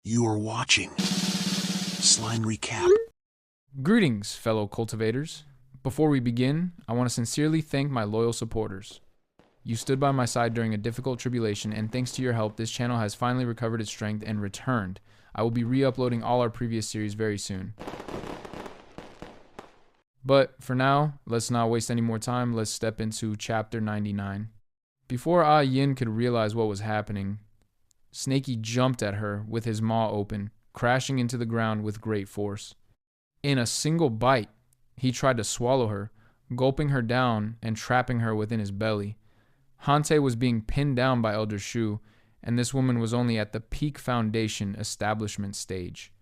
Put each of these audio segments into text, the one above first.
You are watching Slime Recap. Greetings, fellow cultivators. Before we begin, I want to sincerely thank my loyal supporters. You stood by my side during a difficult tribulation, and thanks to your help, this channel has finally recovered its strength and returned. I will be re-uploading all our previous series very soon. But for now, let's not waste any more time. Let's step into chapter 99. Before Ayin could realize what was happening, Snakey jumped at her with his maw open, crashing into the ground with great force. In a single bite, he tried to swallow her, gulping her down and trapping her within his belly. Hante was being pinned down by Elder Shu, and this woman was only at the peak foundation establishment stage.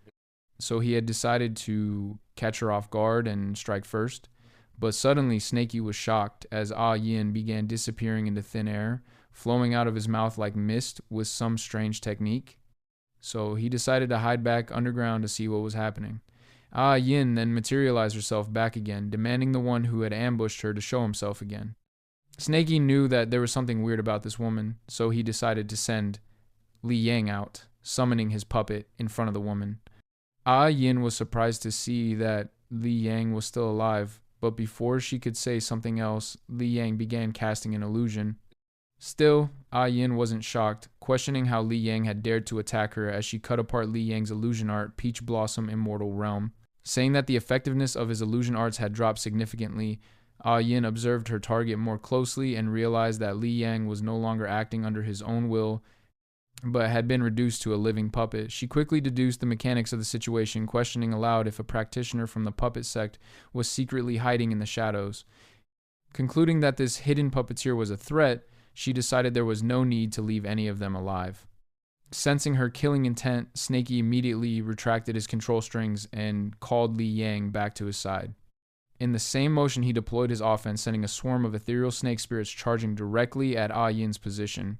So he had decided to catch her off guard and strike first. But suddenly Snakey was shocked as Yin began disappearing into thin air, flowing out of his mouth like mist with some strange technique. So he decided to hide back underground to see what was happening. Yin then materialized herself back again, demanding the one who had ambushed her to show himself again. Snakey knew that there was something weird about this woman, so he decided to send Li Yang out, summoning his puppet in front of the woman. Yin was surprised to see that Li Yang was still alive, but before she could say something else, Li Yang began casting an illusion. Still, Yin wasn't shocked, questioning how Li Yang had dared to attack her as she cut apart Li Yang's illusion art, Peach Blossom Immortal Realm. Saying that the effectiveness of his illusion arts had dropped significantly, Yin observed her target more closely and realized that Li Yang was no longer acting under his own will, but had been reduced to a living puppet. She quickly deduced the mechanics of the situation, questioning aloud if a practitioner from the puppet sect was secretly hiding in the shadows. Concluding that this hidden puppeteer was a threat, she decided there was no need to leave any of them alive. Sensing her killing intent, Snakey immediately retracted his control strings and called Li Yang back to his side. In the same motion, he deployed his offense, sending a swarm of ethereal snake spirits charging directly at Yin's position.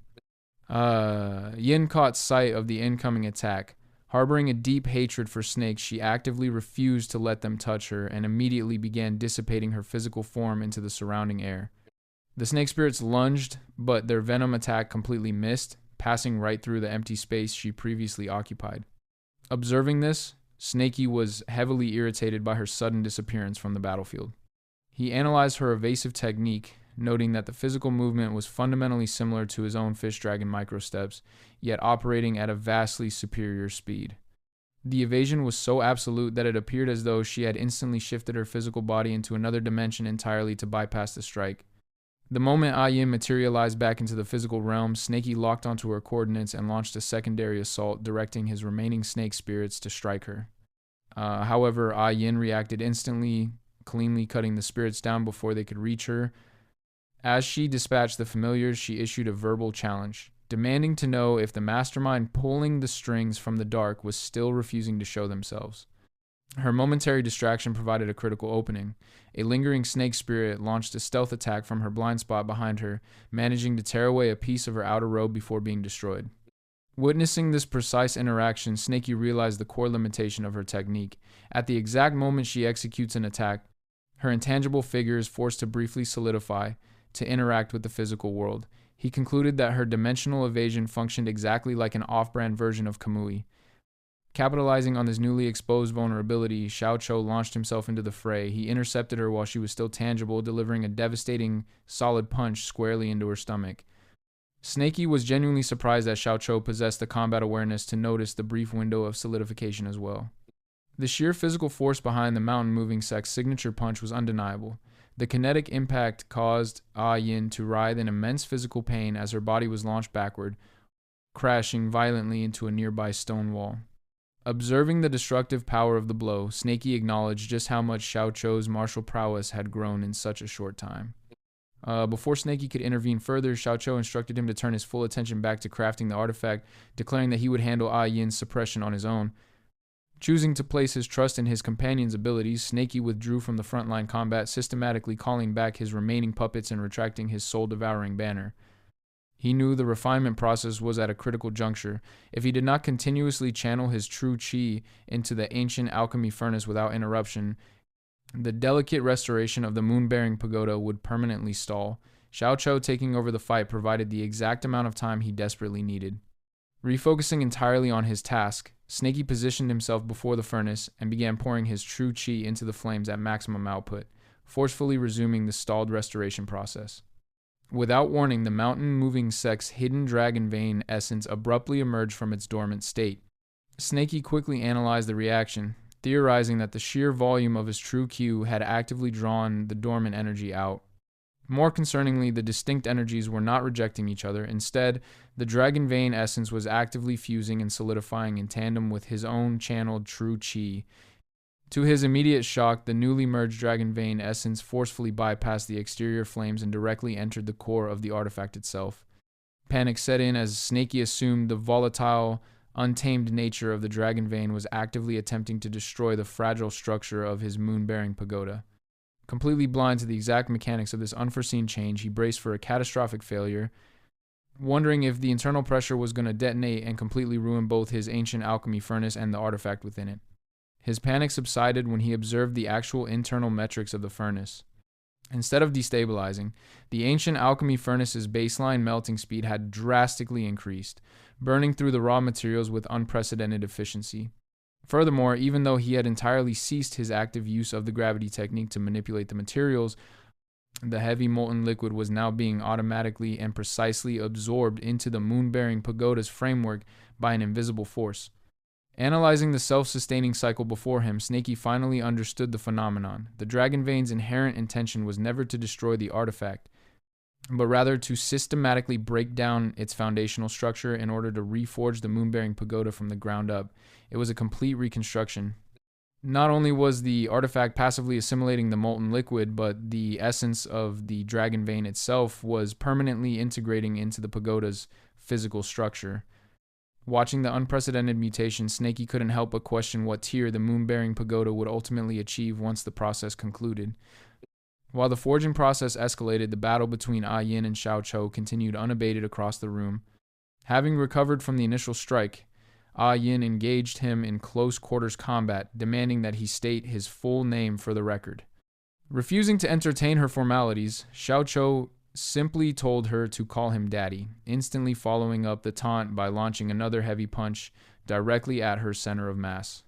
Yin caught sight of the incoming attack. Harboring a deep hatred for snakes, she actively refused to let them touch her and immediately began dissipating her physical form into the surrounding air. The snake spirits lunged, but their venom attack completely missed, passing right through the empty space she previously occupied. Observing this, Snakey was heavily irritated by her sudden disappearance from the battlefield. He analyzed her evasive technique, noting that the physical movement was fundamentally similar to his own fish dragon microsteps, yet operating at a vastly superior speed. The evasion was so absolute that it appeared as though she had instantly shifted her physical body into another dimension entirely to bypass the strike. The moment Ayin materialized back into the physical realm, Snakey locked onto her coordinates and launched a secondary assault, directing his remaining snake spirits to strike her. However, Ayin reacted instantly, cleanly cutting the spirits down before they could reach her. As she dispatched the familiars, she issued a verbal challenge, demanding to know if the mastermind pulling the strings from the dark was still refusing to show themselves. Her momentary distraction provided a critical opening. A lingering snake spirit launched a stealth attack from her blind spot behind her, managing to tear away a piece of her outer robe before being destroyed. Witnessing this precise interaction, Snakey realized the core limitation of her technique. At the exact moment she executes an attack, her intangible figure is forced to briefly solidify, to interact with the physical world. He concluded that her dimensional evasion functioned exactly like an off-brand version of Kamui. Capitalizing on this newly exposed vulnerability, Xiao Cho launched himself into the fray. He intercepted her while she was still tangible, delivering a devastating, solid punch squarely into her stomach. Snakey was genuinely surprised that Xiao Cho possessed the combat awareness to notice the brief window of solidification as well. The sheer physical force behind the mountain-moving sect's signature punch was undeniable. The kinetic impact caused Yin to writhe in immense physical pain as her body was launched backward, crashing violently into a nearby stone wall. Observing the destructive power of the blow, Snakey acknowledged just how much Xiao Cho's martial prowess had grown in such a short time. Before Snakey could intervene further, Xiao Cho instructed him to turn his full attention back to crafting the artifact, declaring that he would handle Yin's suppression on his own. Choosing to place his trust in his companion's abilities, Snakey withdrew from the frontline combat, systematically calling back his remaining puppets and retracting his soul-devouring banner. He knew the refinement process was at a critical juncture. If he did not continuously channel his true chi into the ancient alchemy furnace without interruption, the delicate restoration of the moon-bearing pagoda would permanently stall. Xiao Cho taking over the fight provided the exact amount of time he desperately needed. Refocusing entirely on his task, Snaky positioned himself before the furnace and began pouring his true chi into the flames at maximum output, forcefully resuming the stalled restoration process. Without warning, the mountain-moving sect's hidden dragon vein essence abruptly emerged from its dormant state. Snaky quickly analyzed the reaction, theorizing that the sheer volume of his true Q had actively drawn the dormant energy out. More concerningly, the distinct energies were not rejecting each other. Instead, the dragon vein essence was actively fusing and solidifying in tandem with his own channeled true chi. To his immediate shock, the newly merged dragon vein essence forcefully bypassed the exterior flames and directly entered the core of the artifact itself. Panic set in as Snaky assumed the volatile, untamed nature of the dragon vein was actively attempting to destroy the fragile structure of his moon-bearing pagoda. Completely blind to the exact mechanics of this unforeseen change, he braced for a catastrophic failure, wondering if the internal pressure was going to detonate and completely ruin both his ancient alchemy furnace and the artifact within it. His panic subsided when he observed the actual internal metrics of the furnace. Instead of destabilizing, the ancient alchemy furnace's baseline melting speed had drastically increased, burning through the raw materials with unprecedented efficiency. Furthermore, even though he had entirely ceased his active use of the gravity technique to manipulate the materials, the heavy molten liquid was now being automatically and precisely absorbed into the moon-bearing pagoda's framework by an invisible force. Analyzing the self-sustaining cycle before him, Snaky finally understood the phenomenon. The dragon vein's inherent intention was never to destroy the artifact, but rather to systematically break down its foundational structure in order to reforge the moon-bearing pagoda from the ground up. It was a complete reconstruction. Not only was the artifact passively assimilating the molten liquid, but the essence of the dragon vein itself was permanently integrating into the pagoda's physical structure. Watching the unprecedented mutation, Snaky couldn't help but question what tier the moon-bearing pagoda would ultimately achieve once the process concluded. While the forging process escalated, the battle between Ayin and Xiao Chou continued unabated across the room. Having recovered from the initial strike, Ayin engaged him in close quarters combat, demanding that he state his full name for the record. Refusing to entertain her formalities, Xiao Chou simply told her to call him daddy, instantly following up the taunt by launching another heavy punch directly at her center of mass.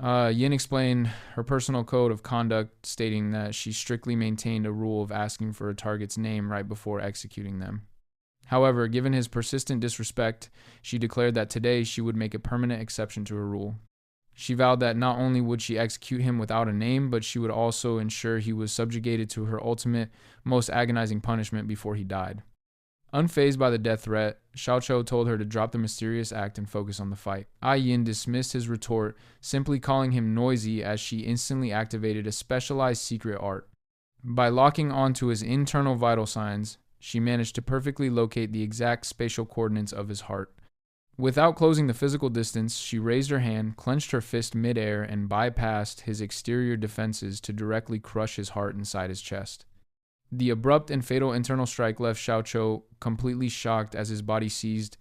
Yin explained her personal code of conduct, stating that she strictly maintained a rule of asking for a target's name right before executing them. However, given his persistent disrespect, she declared that today she would make a permanent exception to her rule. She vowed that not only would she execute him without a name, but she would also ensure he was subjugated to her ultimate, most agonizing punishment before he died. Unfazed by the death threat, Xiao Chou told her to drop the mysterious act and focus on the fight. Ayin dismissed his retort, simply calling him noisy as she instantly activated a specialized secret art. By locking onto his internal vital signs, she managed to perfectly locate the exact spatial coordinates of his heart. Without closing the physical distance, she raised her hand, clenched her fist midair, and bypassed his exterior defenses to directly crush his heart inside his chest. The abrupt and fatal internal strike left Xiao Chou completely shocked as his body seized